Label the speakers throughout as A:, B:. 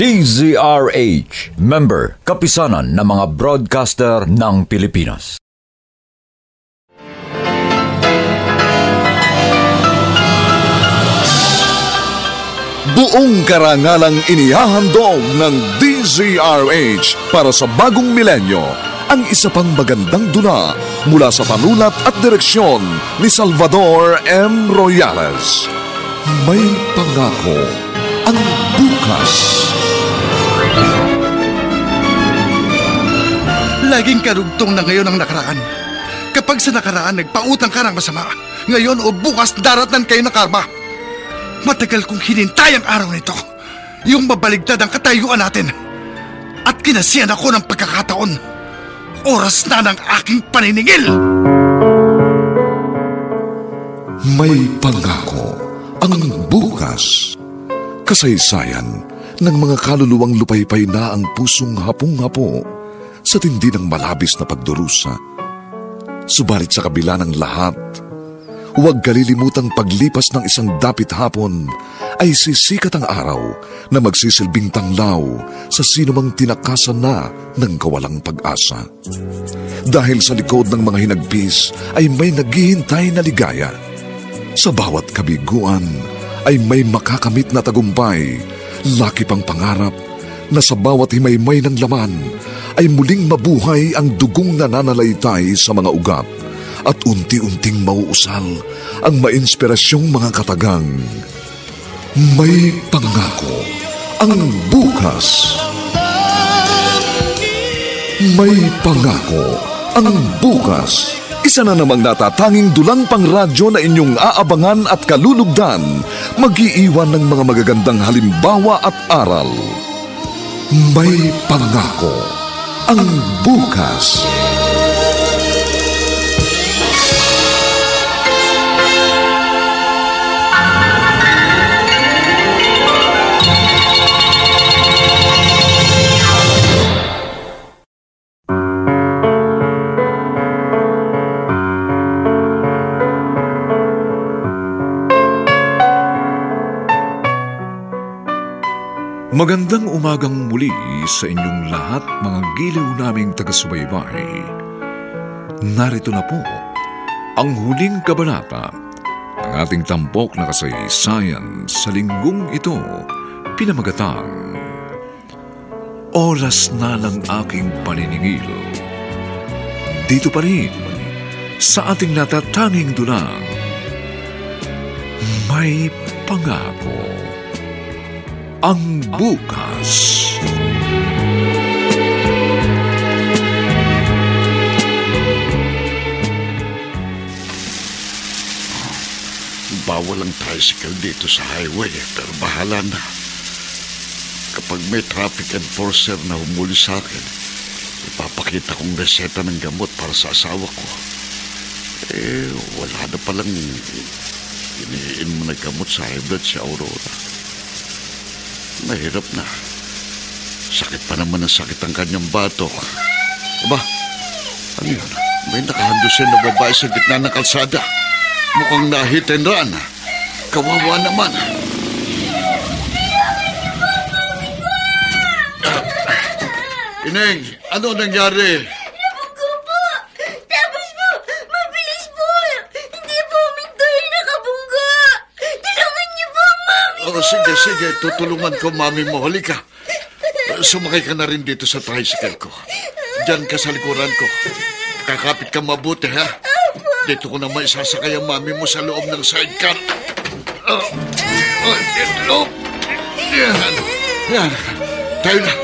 A: DZRH, member, kapisanan ng mga broadcaster ng Pilipinas.
B: Buong karangalang inihahandog ng DZRH para sa bagong milenyo ang isa pang magandang dula mula sa panulat at direksyon ni Salvador M. Royales. May pangako ang bukas.
C: Laging karugtong na ngayon ang nakaraan. Kapag sa nakaraan nagpautang ka ng masama, ngayon o bukas daratan kayo ng karma. Matagal kong hinintay ang araw nito, yung mabaligtad ang katayuan natin. At kinasiyan ako ng pagkakataon. Oras na ng aking paniningil.
B: May pangako ang bukas. Kasaysayan ng mga kaluluwang lupaypay na ang pusong hapong-hapo sa tindi ng malabis na pagdurusa. Subalit sa kabila ng lahat, huwag kalilimutang paglipas ng isang dapit hapon ay sisikat ang araw na magsisilbing tanglaw sa sinumang tinakasan na ng kawalang pag-asa. Dahil sa likod ng mga hinagpis ay may naghihintay na ligaya. Sa bawat kabiguan ay may makakamit na tagumpay, laki pang pangarap na sa bawat himaymay ng laman ay muling mabuhay ang dugong nananalaytay sa mga ugat at unti-unting mauusal ang mainspirasyong mga katagang. May pangako ang bukas. May pangako ang bukas. Isa na namang natatanging dulang pangradyo na inyong aabangan at kalulugdan, mag-iiwan ng mga magagandang halimbawa at aral. May pangako ang bukas. Magandang umagang muli sa inyong lahat, mga giliw naming taga-subaybay. Narito na po ang huling kabanata ng ating tampok na kasaysayan sa linggong ito, pinamagatang Oras na ng aking paniningil. Dito pa rin sa ating natatanging dulang May Pangako ang bukas.
D: Bawal ang tricycle dito sa highway, pero bahala na. Kapag may traffic enforcer na humuli sa akin, ipapakita kong reseta ng gamot para sa asawa ko. Wala na palang iniinom na gamot sa high blood si Aurora. Mahirap na. Sakit pa naman ang sakit ang kanyang batok. Aba, ano yun? May nakahandusin na babae sa gitna ng kalsada. Mukhang na-hit and run. Kawawa naman. Ineng, ano nangyari?
E: Nabugo po. Tapos po, mabilis po. Hindi po huminto yung nakabunggo. Tulungan niyo po, Mami.
D: Sige. Tutulungan ko, Mami mo. Halika. Sumakay ka na rin dito sa tricycle ko. Diyan ka sa likuran ko. Kakapit ka mabuti, ha? Dito ko naman isasakay ang Mami mo sa loob ng sidecar. Dito. Yan. Tayo na.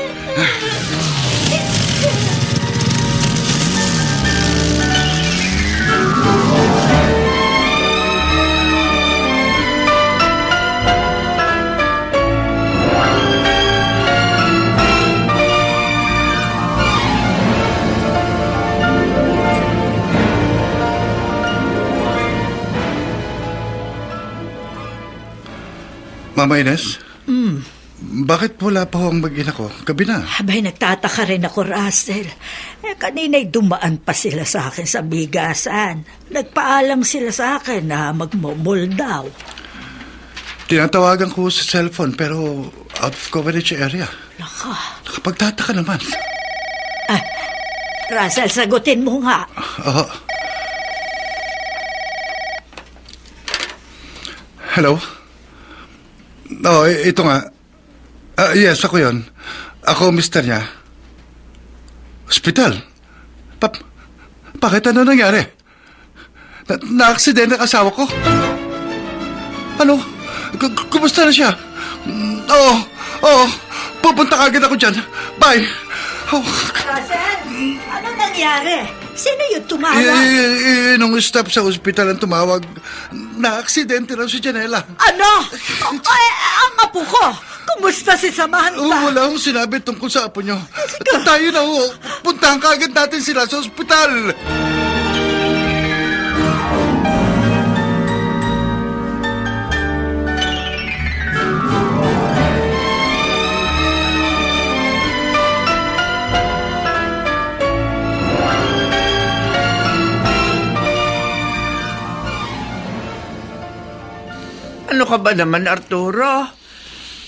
C: Mama Ines? Bakit wala pa ho ang mag-ina ko? Gabi na.
F: Abay, nagtataka rin ako, Russell. Kanina'y dumaan pa sila sa akin sa bigasan. Nagpaalam sila sa akin na magmumol daw.
C: Tinatawagan ko sa cellphone pero out of coverage area.
F: Naka.
C: Nakapagtataka naman.
F: Russell, sagutin mo nga.
C: Hello? Ito nga. Yes, ako yon. Ako, mister niya. Hospital? Bakit ano nangyari? Na-aksidente ang asawa ko? Ano? Kumusta na siya? Oo. Pupunta kagad ako dyan. Bye.
F: Russell, ano nangyari? Sino yung tumawag?
C: Nung staff sa ospital ang tumawag, na-aksidente raw si Janela.
F: Ano? Ang apo ko! Kumusta si Samantha?
C: Wala akong sinabi tungkol sa apo niyo. Tayo na ho. Puntahan kagad natin sila sa ospital.
G: Ano ka ba naman, Arturo?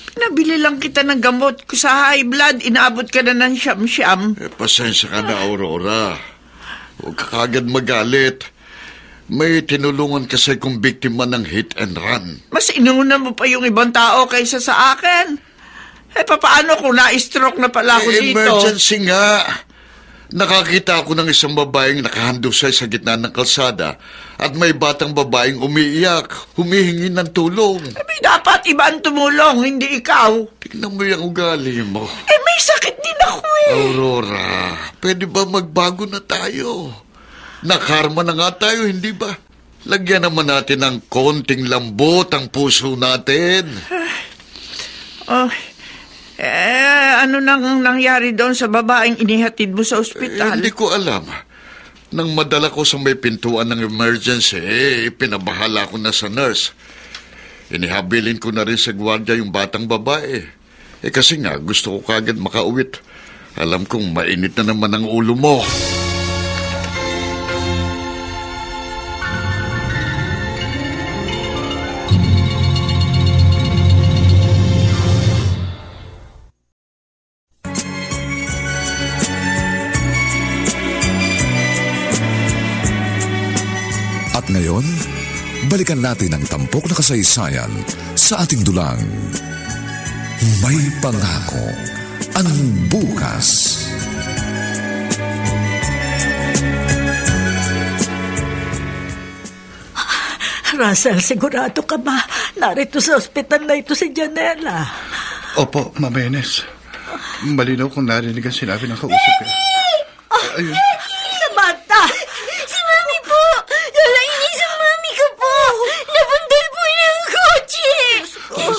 G: Pinabili lang kita ng gamot ko sa high blood. Inaabot ka na ng siyam-siyam.
D: Pasensya ka na, Aurora. Huwag ka kagad magalit. May tinulungan kasi kong biktima ng hit and run.
G: Mas inuna mo pa yung ibang tao kaysa sa akin. Papaano kung na-stroke na pala ako dito?
D: Emergency nga. Nakakita ako ng isang babaeng nakahandusay sa gitna ng kalsada at may batang babaeng umiiyak, humihingi ng tulong.
G: May dapat iba ang tumulong, hindi ikaw.
D: Tingnan mo yung ugali mo.
G: May sakit din ako
D: Aurora, pwede ba magbago na tayo? Nakarma na nga tayo, hindi ba? Lagyan naman natin ng konting lambot ang puso natin.
G: Ano nang nangyari doon sa babaeng inihatid mo sa ospital?
D: Hindi ko alam. Nang madala ko sa may pintuan ng emergency, pinabahala ko na sa nurse. Inihabilin ko na rin sa gwardiya yung batang babae. Kasi nga, gusto ko kagad makauwit. Alam kong mainit na naman ang ulo mo.
B: Ngayon, balikan natin ang tampok na kasaysayan sa ating dulang. May pangako ang bukas.
F: Russell, sigurado ka ba? Narito sa ospital na ito si Janela.
C: Opo, Ma'am Ines. Malinaw kung narinig ang sinabi ng kausap ko. Ayun.
F: Samantha!
E: Si Mami po! Lola Ines, ang mami ko po! Nabundal po ng kotse!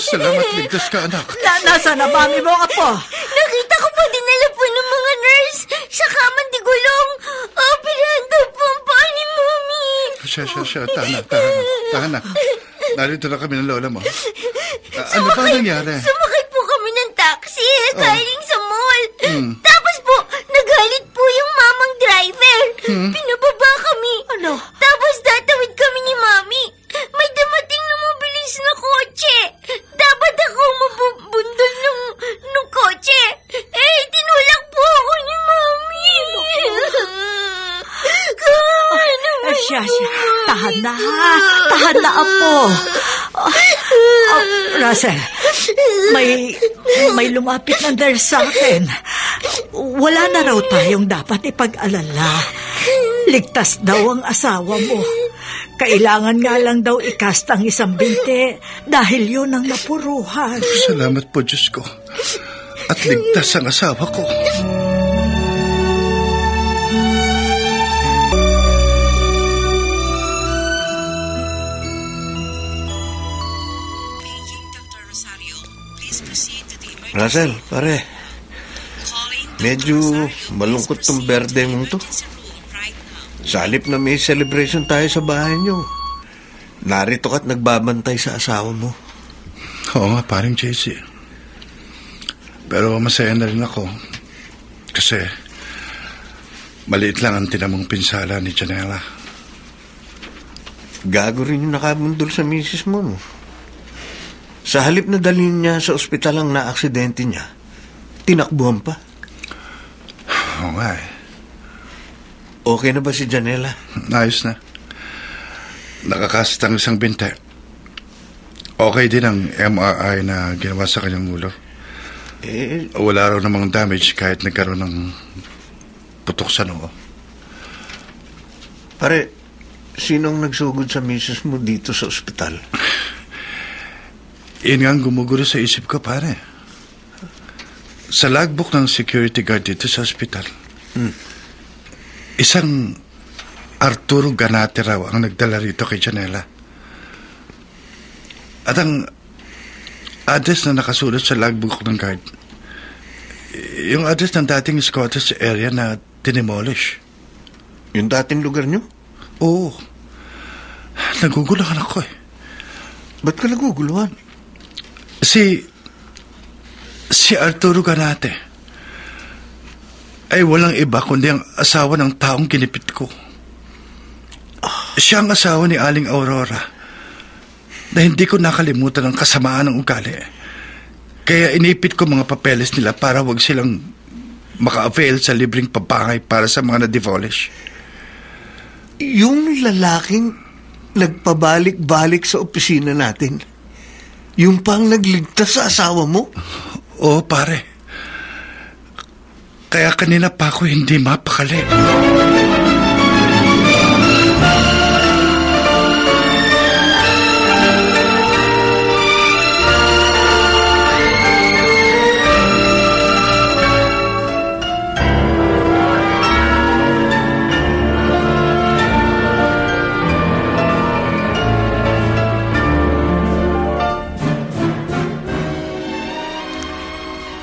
C: Salamat, ligtas ka, anak.
F: Nasa na mami mo ka po?
E: Nakita ko po dinala po ng mga nurse sa kamang digulong. Operahan daw po ang paa ni Mami.
C: Siya. Tahan na. Narito na kami ng lola mo. Ano ba nangyari?
E: Sumakay po kami ng taxi galing sa mall. Tapos po, nagalit po yung mamang driver. Pinababa kami.
F: Ano?
E: Tapos tatawid kami ni Mami. May dumating na mabilis na kotse. Dapat ako mabundol ng kotse. Tinulak po ako ni Mami.
F: Siya. Tahan na apo. Russell, may lumapit na nurse sa akin. Wala na raw tayong dapat ipag-alala. Ligtas daw ang asawa mo. Kailangan nga lang daw ikasta ang isang binti dahil yun ang napuruhan.
C: Salamat po, Diyos ko. At ligtas ang asawa ko.
H: Russell, pare. Medyo malungkot tong birthday mong to. Sa halip na may celebration tayo sa bahay niyo, narito ka't nagbabantay sa asawa mo.
C: Oo nga, paring JC. Pero masaya na rin ako. Kasi maliit lang ang tinamong pinsala ni Janela.
H: Gago rin yung nakabundol sa misis mo, no? Sa halip na dalhin niya sa ospital ang naaksidente niya, tinakbuhan pa.
C: Oo nga eh.
H: Okay na ba si Janela?
C: Ayos na. Nakakast ang isang binte. Okay din ang MRI na ginawa sa kanyang ulo. Wala raw namang damage kahit nagkaroon ng putok sa noo.
H: Pare, sinong nagsugod sa misis mo dito sa ospital?
C: Yun nga ang gumugulo sa isip ko, pare. Sa logbook ng security guard dito sa ospital, isang Arturo Ganate raw ang nagdala rito kay Janela. At ang address na nakasulat sa logbook ng guard, yung address ng dating Scottish area na dinemolish.
H: Yung dating lugar nyo?
C: Oo. Naguguluhan ako eh.
H: Ba't ka naguguluhan?
C: Si Arturo Ganate ay walang iba kundi ang asawa ng taong kinipit ko. Siya ang asawa ni Aling Aurora na hindi ko nakalimutan ang kasamaan ng ugali. Kaya inipit ko mga papeles nila para wag silang maka-avail sa libreng pabangay para sa mga na-demolish.
H: Yung lalaking nagpabalik-balik sa opisina natin, yung pang nagligtas sa asawa mo?
C: Oo, pare. Kaya kanina pa ako hindi mapakali.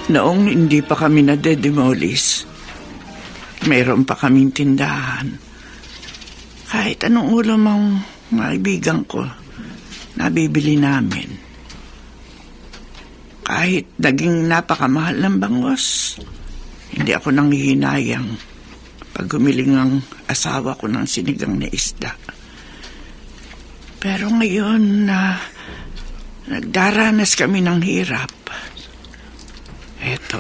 G: Noong hindi pa kami nade-demolish, mayroon pa kaming tindahan. Kahit anong ulam ang maibigan ko, nabibili namin. Kahit naging napakamahal ng bangos, hindi ako nanghihinayang pag gumiling ang asawa ko ng sinigang na isda. Pero ngayon na nagdaranas kami ng hirap, eto,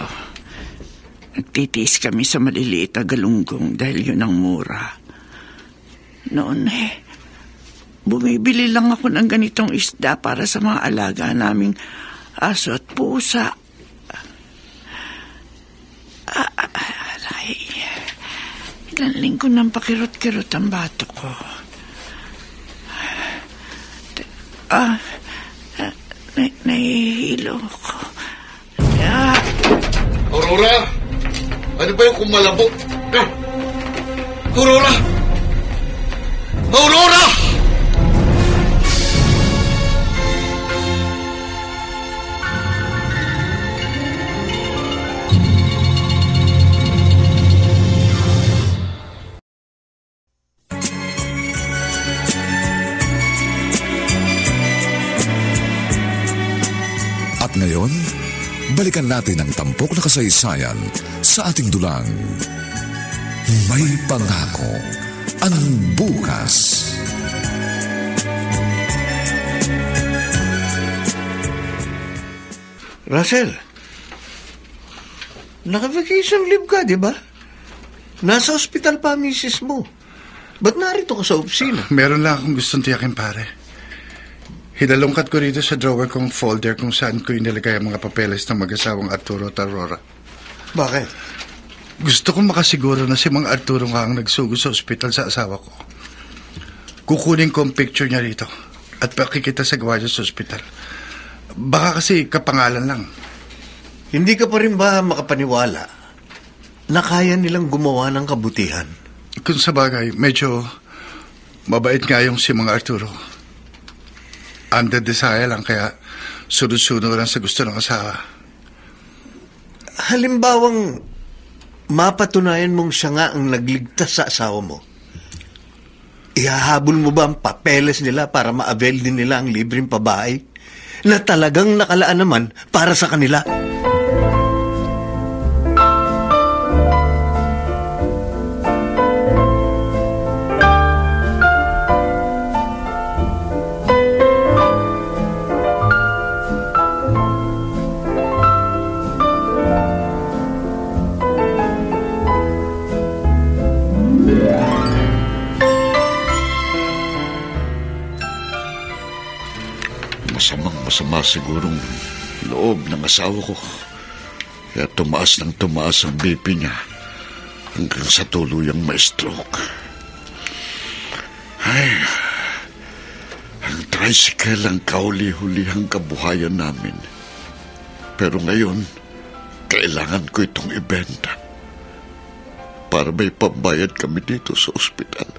G: nagtitiis kami sa maliliit na galunggong dahil yun ang mura. Noon bumibili lang ako ng ganitong isda para sa mga alaga naming aso at pusa. Ilang linggo nang pakirot-kirot ang bato ko. Nahihilo ko.
D: Aurora! Ano ba yung kumalabog? Aurora! Aurora!
B: At ngayon, balikan natin ang tampok na kasaysayan sa ating dulang. May pangako ang bukas.
H: Russell, naka-vacation leave ka, di ba? Nasa ospital pa misis mo. Ba't narito ka sa opisina?
C: Meron lang akong gustong tiyakin, pare. Hinalungkat ko rito sa drawer kong folder kung saan ko inilagay ang mga papeles ng mag-asawang Arturo at Aurora.
H: Bakit?
C: Gusto kong makasiguro na si Mang Arturo nga ang nagsugo sa ospital sa asawa ko. Kukunin ko ang picture niya rito at pakikita sa gwardiya sa ospital. Baka kasi kapangalan lang.
H: Hindi ka pa rin ba makapaniwala na kaya nilang gumawa ng kabutihan?
C: Kung sa bagay, medyo mabait nga yung si Mang Arturo. Under desire lang kaya sunod-sunod lang sa gusto ng asawa.
H: Halimbawang mapatunayan mong siya nga ang nagligtas sa asawa mo, ihahabol mo ba ang papeles nila para ma-avail din nila ang libreng pabahay na talagang nakalaan naman para sa kanila?
D: namang masama sigurong loob ng asawa ko. Kaya tumaas ng tumaas ang BP niya hanggang sa tuluyang ma-stroke. Ay, ang tricycle ang kauli-hulihang kabuhayan namin. Pero ngayon, kailangan ko itong ibenta para may pambayad kami dito sa ospital.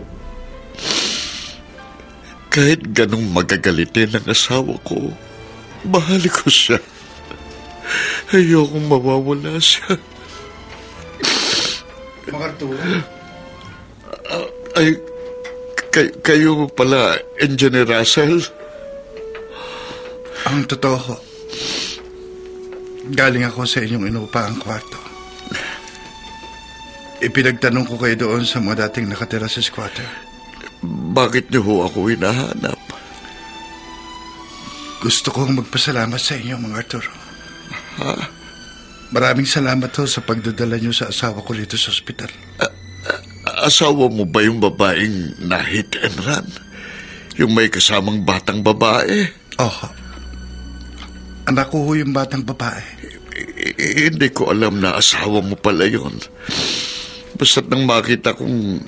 D: Kahit ganong magagalitin ang asawa ko, mahal ko siya. Ayokong mawawala siya.
C: Arturo?
D: Ay, kayo pala, Engineer Russell?
C: Ang totoo, galing ako sa inyong inupaang kwarto. Ipinagtanong ko kayo doon sa mga dating nakatira sa squatter.
D: Bakit niyo ho ako hinahanap?
C: Gusto kong magpasalamat sa inyo, Mang Arturo.
D: Ha?
C: Maraming salamat ho sa pagdadala niyo sa asawa ko dito sa ospital.
D: Asawa mo ba yung babaeng na hit and run? Yung may kasamang batang babae?
C: Oo. Anak ko ho yung batang babae.
D: Hindi ko alam na asawa mo pala yun. Basta't nang makita kong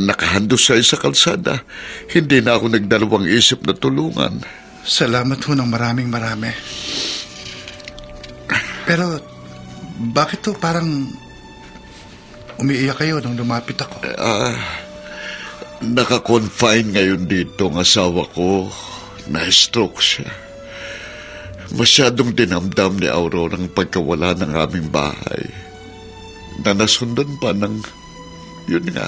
D: nakahandusay sa kalsada, hindi na ako nagdalawang isip na tulungan.
C: Salamat ho ng marami. Pero, bakit ho parang umiiyak kayo nung lumapit ako?
D: Naka-confine ngayon dito ang asawa ko. Na-stroke siya. Masyadong dinamdam ni Aurora ang pagkawala ng aming bahay. Na nasundan pa ng, yun nga,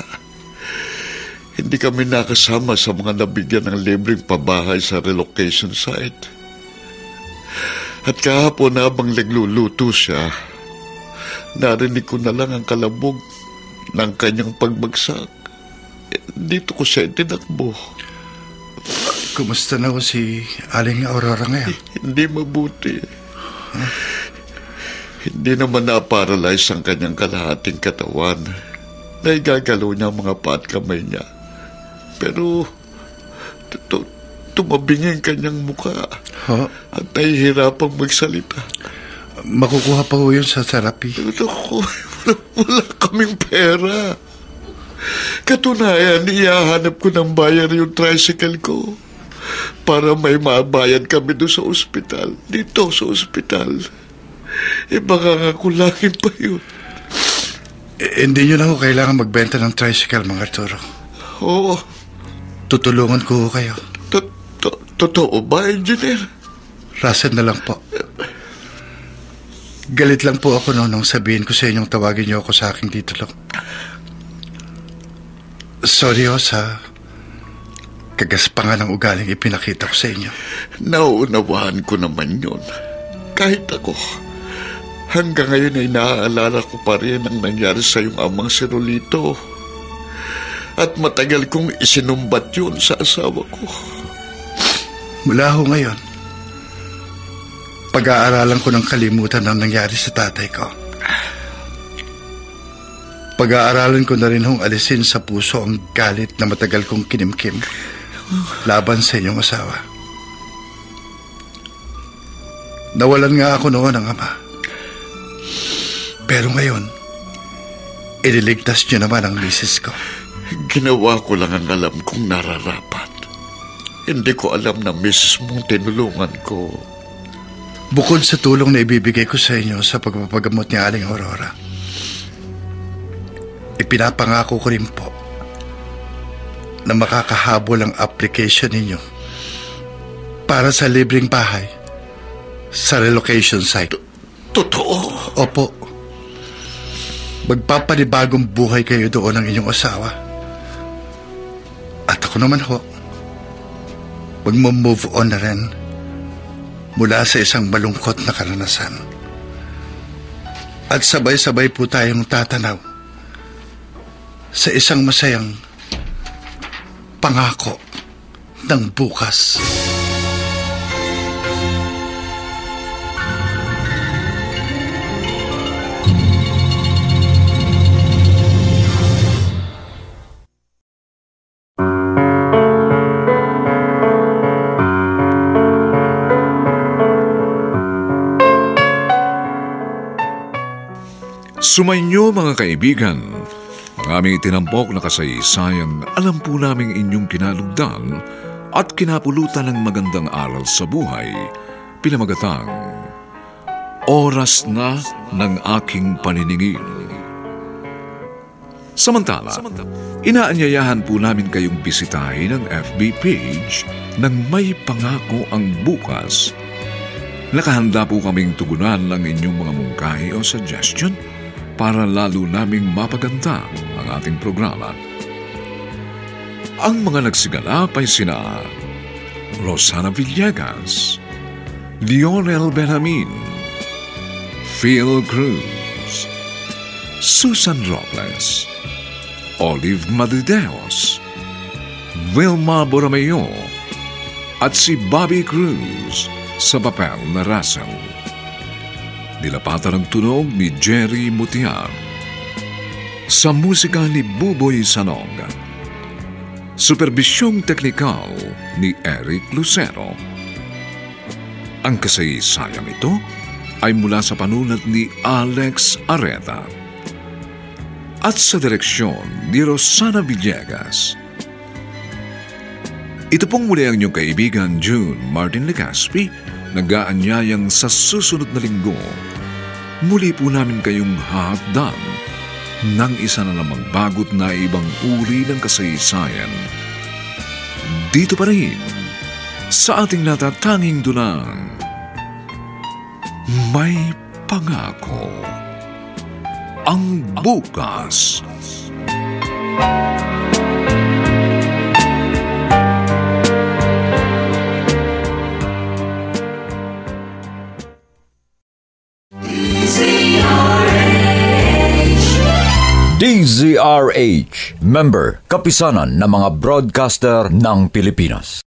D: hindi kami nakasama sa mga nabigyan ng libreng pabahay sa relocation site. At kahapon habang nagluluto siya, narinig ko na lang ang kalabog ng kanyang pagbagsak. Dito ko siya itinakbo.
C: Kumusta na ho si Aling Aurora ngayon?
D: Hindi mabuti. Hindi naman na-paralyze ang kanyang kalahating katawan. Naigagalaw niya ang mga paa at kamay niya. Pero tumabingi ang kanyang mukha. At nahihirapang magsalita.
C: Makukuha pa ho yun sa therapy.
D: Wala kaming pera. Katunayan, ihahanap ko ng bayar yung tricycle ko para may mabayad kami doon sa ospital. Dito sa ospital. Baka nga kulangin pa yun.
C: Hindi nyo na ho kailangan magbenta ng tricycle, Mang Arturo.
D: Oo.
C: Tutulungan ko ho kayo.
D: Totoo ba, Engineer?
C: Russell na lang po. Galit lang po ako nung sabihin ko sa inyong tawagin niyo ako sa aking titulo. Sorry ho sa kagaspangan ng ugaling ipinakita ko sa inyo.
D: Nauunawaan ko naman yun. Kahit ako, hanggang ngayon ay naaalala ko pa rin ang nangyari sa iyong amang si Rolito. At matagal kong isinumbat yun sa asawa ko.
C: Mula ho ngayon, pag-aaralan ko ng kalimutan ang nangyari sa tatay ko. Pag-aaralan ko na rin hong alisin sa puso ang galit na matagal kong kinimkim laban sa inyong asawa. Nawalan nga ako noon ng ama. Pero ngayon, iniligtas niyo naman ang misis ko.
D: Ginawa ko lang ang alam kong nararapat. Hindi ko alam na misis mong tinulungan ko.
C: Bukod sa tulong na ibibigay ko sa inyo sa pagpapagamot ni Aling Aurora, ipinapangako ko rin po na makakahabol ang application ninyo para sa libreng bahay sa relocation site.
D: Totoo?
C: Opo. Magpapanibagong buhay kayo doon ng inyong asawa. At ako naman ho, magmo-move on na rin mula sa isang malungkot na karanasan. At sabay-sabay po tayong tatanaw sa isang masayang pangako ng bukas.
B: Sumainyo mga kaibigan, ang aming itinampok na kasaysayan, alam po naming inyong kinalugdan at kinapulutan ng magandang aral sa buhay, pinamagatang Oras na ng Aking Paniningil. Samantala, inaanyayahan po namin kayong bisitahin ang FB page ng May Pangako ang Bukas. Nakahanda po kaming tugunan ng inyong mga mungkahi o suggestion para lalo naming mapaganda ang ating programa. Ang mga nagsigalap ay sina Rosana Villegas, Lionel Benjamin, Phil Cruz, Susan Robles, Olive Madideos, Wilma Borromeo, at si Bobby Cruz sa papel na Russell. Nilapatan ang tunog ni Jerry Mutiar. Sa musika ni Buboy Sanog. Superbisyong teknikal ni Eric Lucero. Ang kasaysayang ito ay mula sa panulat ni Alex Areta at sa direksyon ni Rosana Villegas. Ito pong muli ang inyong kaibigan June Martin Legaspi, nag-aanyayang sa susunod na linggo. Muli po namin kayong hahatdan ng isa na namang bagot na ibang uri ng kasaysayan. Dito pa rin sa ating natatanging dunang May Pangako ang Bukas.
A: DZRH, member, kapisanan ng mga broadcaster ng Pilipinas.